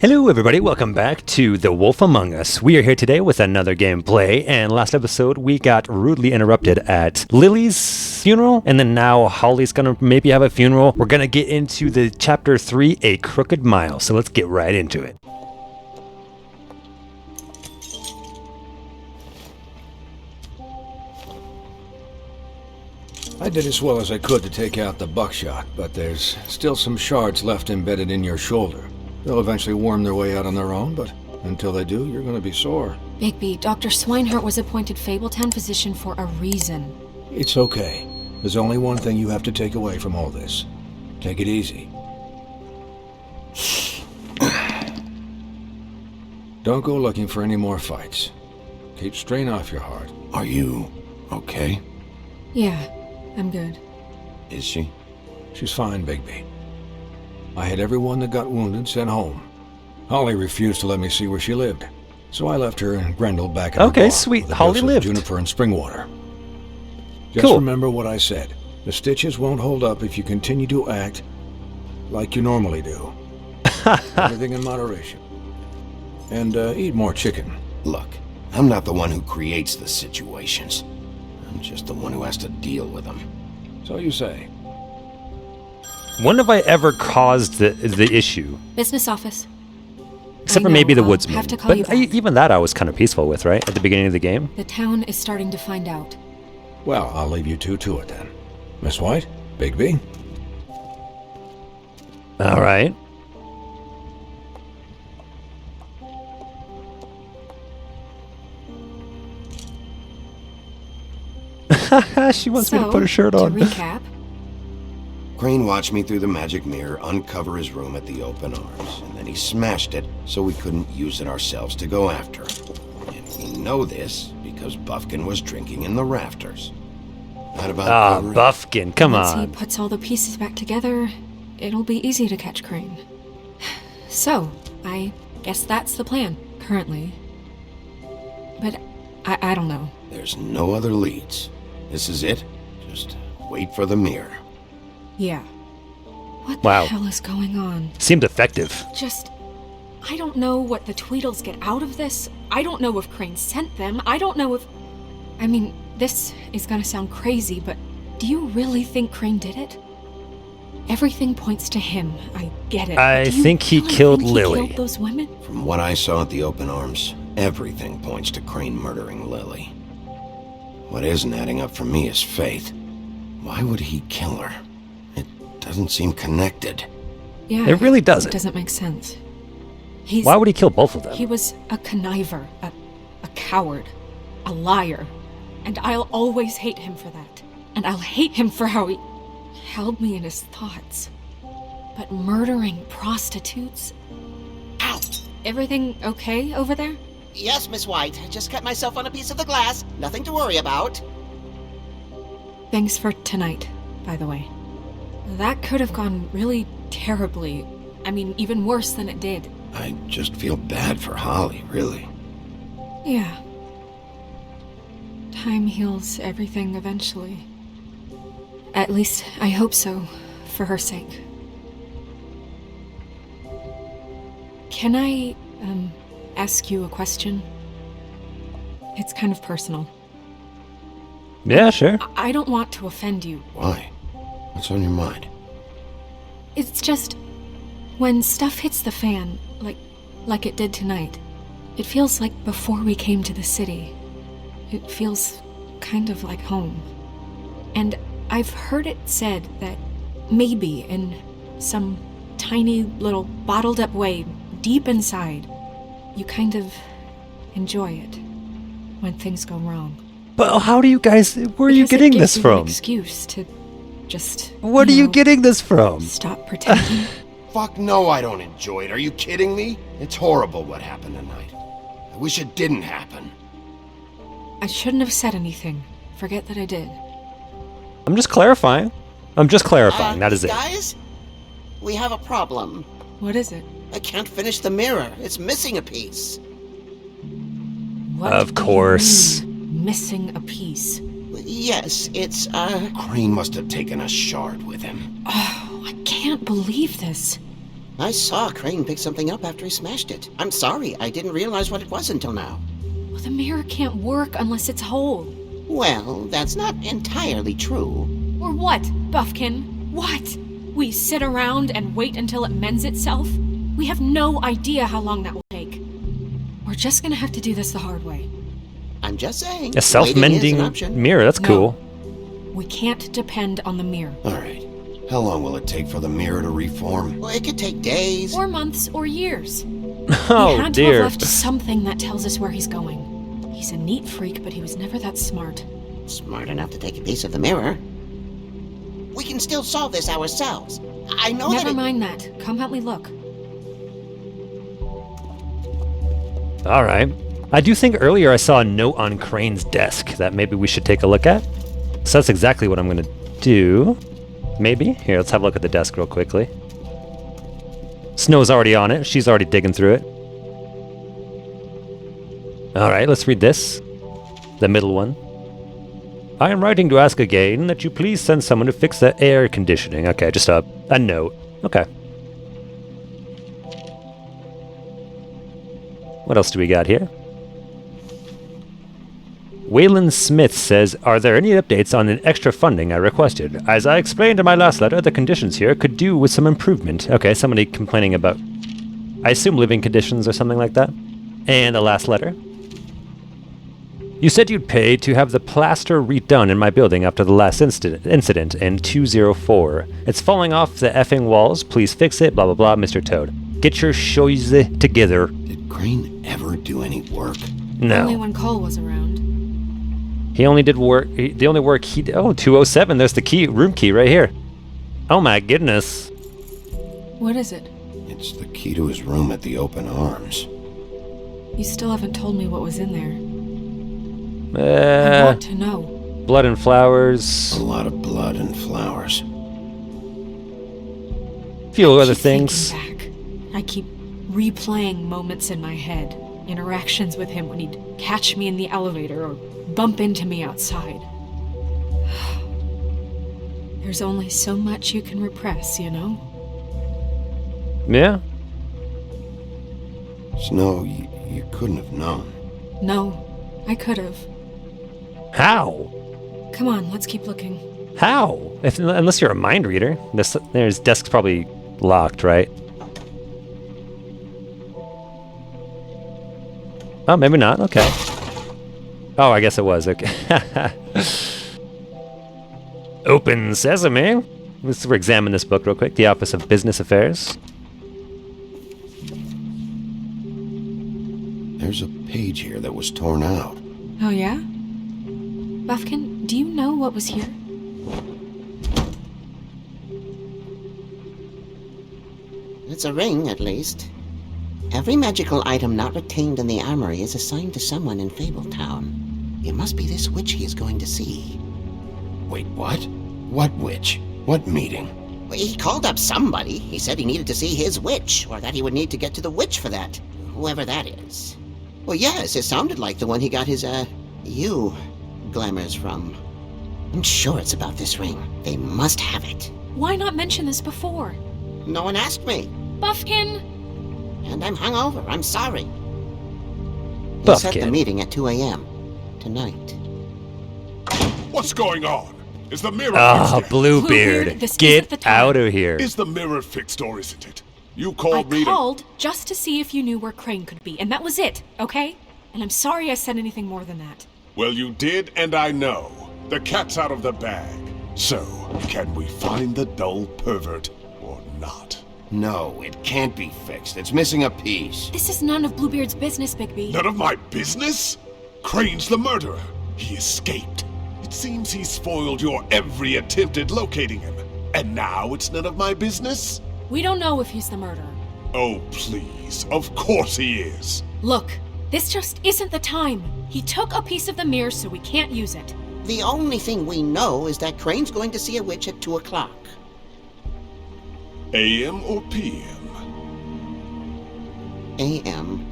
Hello everybody, welcome back to The Wolf Among Us. We are here today with another gameplay, and last episode we got rudely interrupted at Lily's funeral, and then now Holly's gonna maybe have a funeral. We're gonna get into the chapter 3, A Crooked Mile, so let's get right into it. I did as well as I could to take out the buckshot, but there's still some shards left embedded in your shoulder. They'll eventually worm their way out on their own, but until they do, you're gonna be sore. Bigby, Dr. Sweinhart was appointed Fabletown physician for a reason. It's okay. There's only one thing you have to take away from all this. Take it easy. Don't go looking for any more fights. Keep strain off your heart. Are you okay? Yeah, I'm good. Is she? She's fine, Bigby. I had everyone that got wounded sent home. Holly refused to let me see where she lived, so I left her and Grendel back at Okay, the bar sweet. with a Holly dose of lived. Juniper and spring water. Just Cool. remember what I said. The stitches won't hold up if you continue to act like you normally do. Everything in moderation. And eat more chicken. Look, I'm not the one who creates the situations. I'm just the one who has to deal with them. So you say. When have I ever caused the issue? Business office. Except I for know, maybe the I'll woodsman. have to call But you back. even that I was kind of peaceful with, right? At the beginning of the game? The town is starting to find out. Well, I'll leave you two to it then. Miss White, Bigby. Alright. She wants me to put a shirt on. To recap, Crane watched me through the magic mirror uncover his room at the open arms, and then he smashed it so we couldn't use it ourselves to go after him. And we know this because Buffkin was drinking in the rafters. Not about Ah, covering- Buffkin, come once he on. puts all the pieces back together, it'll be easy to catch Crane. So, I guess that's the plan, currently. But I don't know. There's no other leads. This is it. Just wait for the mirror. Yeah. What Wow. the hell is going on? Seemed effective. I don't know what the Tweedles get out of this. I don't know if Crane sent them. I don't know if... I mean, this is gonna sound crazy, but do you really think Crane did it? Everything points to him. I get it. I but do you think he really killed think Lily. He killed those women? From what I saw at the open arms, everything points to Crane murdering Lily. What isn't adding up for me is Faith. Why would he kill her? It doesn't seem connected. Yeah. It really doesn't. It doesn't make sense. Why would he kill both of them? He was a conniver, a coward, a liar. And I'll always hate him for that. And I'll hate him for how he held me in his thoughts. But murdering prostitutes? Ow! Everything okay over there? Yes, Miss White. I just cut myself on a piece of the glass. Nothing to worry about. Thanks for tonight, by the way. That could have gone really terribly. I mean, even worse than it did. I just feel bad for Holly, really. Yeah. Time heals everything eventually. At least, I hope so, for her sake. Can I, ask you a question? It's kind of personal. Yeah, sure. I don't want to offend you. Why? What's on your mind? It's just, when stuff hits the fan, like it did tonight, it feels like before we came to the city. It feels kind of like home. And I've heard it said that maybe in some tiny little bottled up way, deep inside, you kind of enjoy it when things go wrong. But how do you guys... Where are you Because it getting gives this you from? An excuse to just... What are you getting this from? Stop pretending. Fuck no, I don't enjoy it. Are you kidding me? It's horrible what happened tonight. I wish it didn't happen. I shouldn't have said anything. Forget that I did. I'm just clarifying. That is it. Guys, we have a problem. What is it? I can't finish the mirror. It's missing a piece. What Of do you course. mean, missing a piece. Yes, it's, Crane must have taken a shard with him. Oh, I can't believe this. I saw Crane pick something up after he smashed it. I'm sorry, I didn't realize what it was until now. Well, the mirror can't work unless it's whole. Well, that's not entirely true. Or what, Buffkin? What? We sit around and wait until it mends itself? We have no idea how long that will take. We're just gonna have to do this the hard way. I'm just saying. A self-mending waiting is an option. mirror, that's No. cool. We can't depend on the mirror. Alright. How long will it take for the mirror to reform? Well, it could take days. Or months or years. Oh, He had to have dear. left something that tells us where he's going. He's a neat freak, but he was never that smart. Smart enough to take a piece of the mirror. We can still solve this ourselves. I know that Never it- mind that. Come help me look. All right. I do think earlier I saw a note on Crane's desk that maybe we should take a look at. So that's exactly what I'm going to do. Maybe? Here, let's have a look at the desk real quickly. Snow's already on it. She's already digging through it. All right, let's read this. The middle one. I am writing to ask again that you please send someone to fix the air conditioning. Okay, just a note. Okay. What else do we got here? Waylon Smith says, are there any updates on an extra funding I requested? As I explained in my last letter, the conditions here could do with some improvement. Okay, somebody complaining about, I assume, living conditions or something like that. And the last letter. You said you'd pay to have the plaster redone in my building after the last incident in 204. It's falling off the effing walls. Please fix it, blah blah blah, Mr. Toad. Get your shoes together. Did Crane ever do any work? No. Only when Cole was around. He only did work. The only work he did. Oh, 207. There's the key, room key right here. Oh my goodness. What is it? It's the key to his room at the Open Arms. You still haven't told me what was in there. I want to know. Blood and flowers. A lot of blood and flowers. Few other Keep things. thinking back. I keep replaying moments in my head. Interactions with him when he'd catch me in the elevator or bump into me outside. There's only so much you can repress, you know? Yeah. Snow, you couldn't have known. No, I could have. How? Come on, let's keep looking. How? Unless you're a mind reader. There's desk's probably locked, right? Oh, maybe not. Okay. Oh, I guess it was. Okay. Open sesame. Let's examine this book real quick. The Office of Business Affairs. There's a page here that was torn out. Oh, yeah? Buffkin, do you know what was here? It's a ring, at least. Every magical item not retained in the armory is assigned to someone in Fabletown. It must be this witch he is going to see. Wait, what? What witch? What meeting? Well, he called up somebody. He said he needed to see his witch, or that he would need to get to the witch for that. Whoever that is. Well, yes, it sounded like the one he got his, glamours from. I'm sure it's about this ring. They must have it. Why not mention this before? No one asked me. Buffkin! And I'm hungover. I'm sorry. He set the Buffkin. meeting at 2 a.m. tonight. What's going on? Is the mirror Ah, fixed yet? Bluebeard. Bluebeard, this Get isn't the time. out of here. Is the mirror fixed or isn't it? You I called me to... called just to see if you knew where Crane could be, and that was it, okay? And I'm sorry I said anything more than that. Well, you did, and I know. The cat's out of the bag. So, can we find the dull pervert or not? No, it can't be fixed. It's missing a piece. This is none of Bluebeard's business, Bigby. None of my business? Crane's the murderer. He escaped. It seems he spoiled your every attempt at locating him. And now it's none of my business? We don't know if he's the murderer. Oh, please. Of course he is. Look, this just isn't the time. He took a piece of the mirror, so we can't use it. The only thing we know is that Crane's going to see a witch at 2 o'clock. AM or PM? A.M.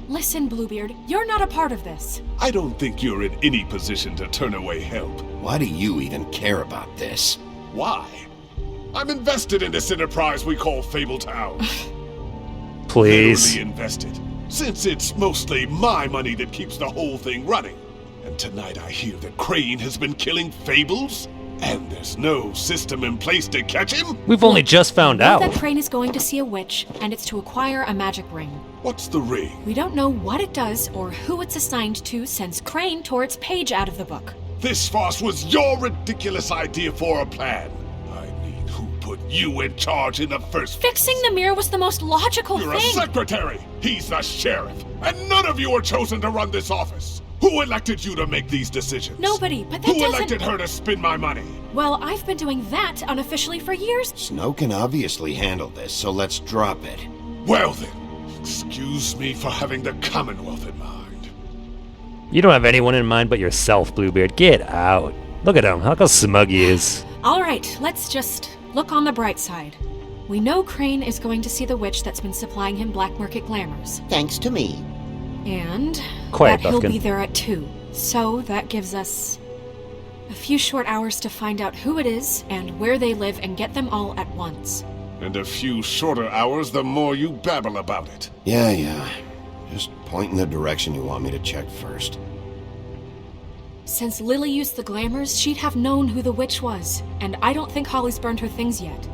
Listen, Bluebeard, you're not a part of this. I don't think you're in any position to turn away help. Why do you even care about this? Why? I'm invested in this enterprise we call Fabletown. Please. Literally invested. Since it's mostly my money that keeps the whole thing running. And tonight I hear that Crane has been killing fables? And there's no system in place to catch him? We've only just found We know out. that Crane is going to see a witch, and it's to acquire a magic ring. What's the ring? We don't know what it does or who it's assigned to since Crane tore its page out of the book. This farce was your ridiculous idea for a plan. I mean, who put you in charge in the first place? Fixing the mirror was the most logical You're a thing. secretary! He's the sheriff! And none of you were chosen to run this office! Who elected you to make these decisions? Nobody, but that Who doesn't... elected her to spend my money? Well, I've been doing that unofficially for years. Snow can obviously handle this, so let's drop it. Well then, excuse me for having the Commonwealth in mind. You don't have anyone in mind but yourself, Bluebeard. Get out. Look at him. Look how smug he is. All right, let's just look on the bright side. We know Crane is going to see the witch that's been supplying him black market glamours. Thanks to me. And Quiet, that he'll Buffkin. be there at 2. So that gives us a few short hours to find out who it is and where they live and get them all at once. And a few shorter hours the more you babble about it. Yeah. Just point in the direction you want me to check first. Since Lily used the glamours, she'd have known who the witch was, and I don't think Holly's burned her things yet.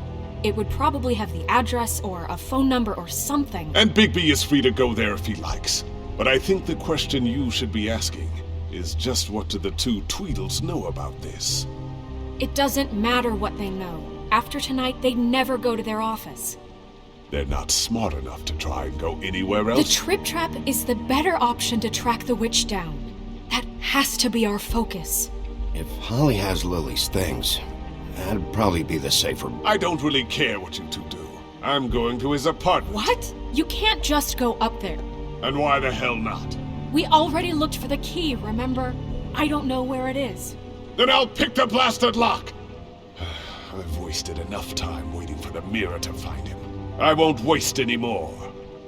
It would probably have the address or a phone number or something. And Bigby is free to go there if he likes. But I think the question you should be asking is just what do the two Tweedles know about this? It doesn't matter what they know. After tonight, they'd never go to their office. They're not smart enough to try and go anywhere The else. Trip Trap is the better option to track the witch down. That has to be our focus. If Holly has Lily's things, that'd probably be the safer... I don't really care what you two do. I'm going to his apartment. What? You can't just go up there. And why the hell not? We already looked for the key, remember? I don't know where it is. Then I'll pick the blasted lock! I've wasted enough time waiting for the mirror to find him. I won't waste any more.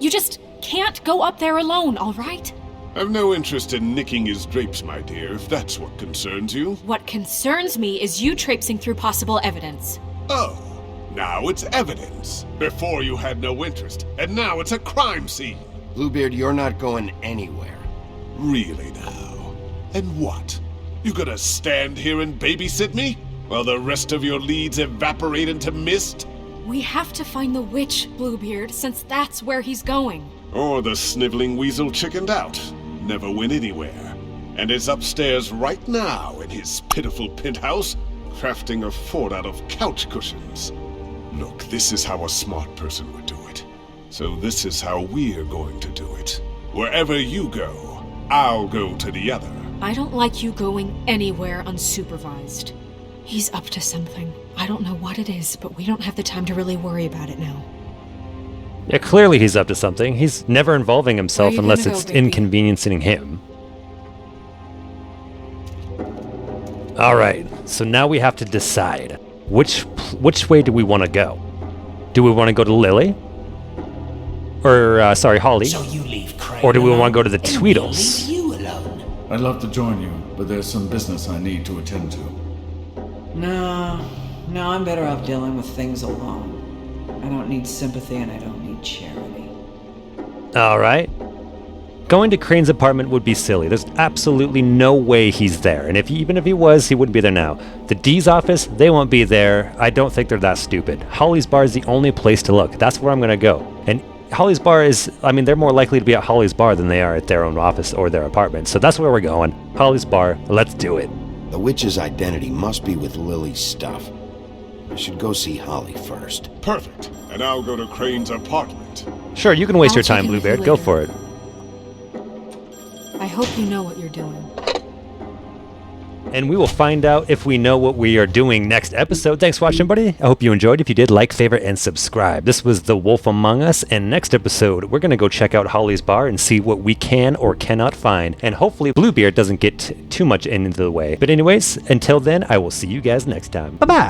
You just can't go up there alone, all right? I've no interest in nicking his drapes, my dear, if that's what concerns you. What concerns me is you traipsing through possible evidence. Oh, now it's evidence. Before you had no interest, and now it's a crime scene. Bluebeard, you're not going anywhere. Really now? And what? You gonna stand here and babysit me? While the rest of your leads evaporate into mist? We have to find the witch, Bluebeard, since that's where he's going. Or the sniveling weasel chickened out, never went anywhere, and is upstairs right now in his pitiful penthouse, crafting a fort out of couch cushions. Look, this is how a smart person would do it. So this is how we're going to do it. Wherever you go, I'll go to the other. I don't like you going anywhere unsupervised. He's up to something. I don't know what it is, but we don't have the time to really worry about it now. Yeah, clearly he's up to something. He's never involving himself Where are you unless gonna it's go, baby? inconveniencing him. Alright, so now we have to decide. Which way do we want to go? Do we want to go to Lily? Or, sorry, Holly? So you leave Crane Or do we alone, want to go to the and we'll Tweedles? leave you alone. I'd love to join you, but there's some business I need to attend to. No, I'm better off dealing with things alone. I don't need sympathy and I don't need charity. Alright. Going to Crane's apartment would be silly. There's absolutely no way he's there. And even if he was, he wouldn't be there now. The D's office, they won't be there. I don't think they're that stupid. Holly's bar is the only place to look. That's where I'm going to go. And Holly's bar is, I mean, they're more likely to be at Holly's bar than they are at their own office or their apartment. So that's where we're going. Holly's bar, let's do it. The witch's identity must be with Lily's stuff. I should go see Holly first. Perfect. And I'll go to Crane's apartment. Sure, you can waste I'll your check time, in with you Bluebeard. Go later. for it. I hope you know what you're doing. And we will find out if we know what we are doing next episode. Thanks for watching, everybody. I hope you enjoyed. If you did, like, favorite, and subscribe. This was The Wolf Among Us, and next episode, we're going to go check out Holly's bar and see what we can or cannot find. And hopefully, Bluebeard doesn't get too much into the way. But anyways, until then, I will see you guys next time. Bye-bye!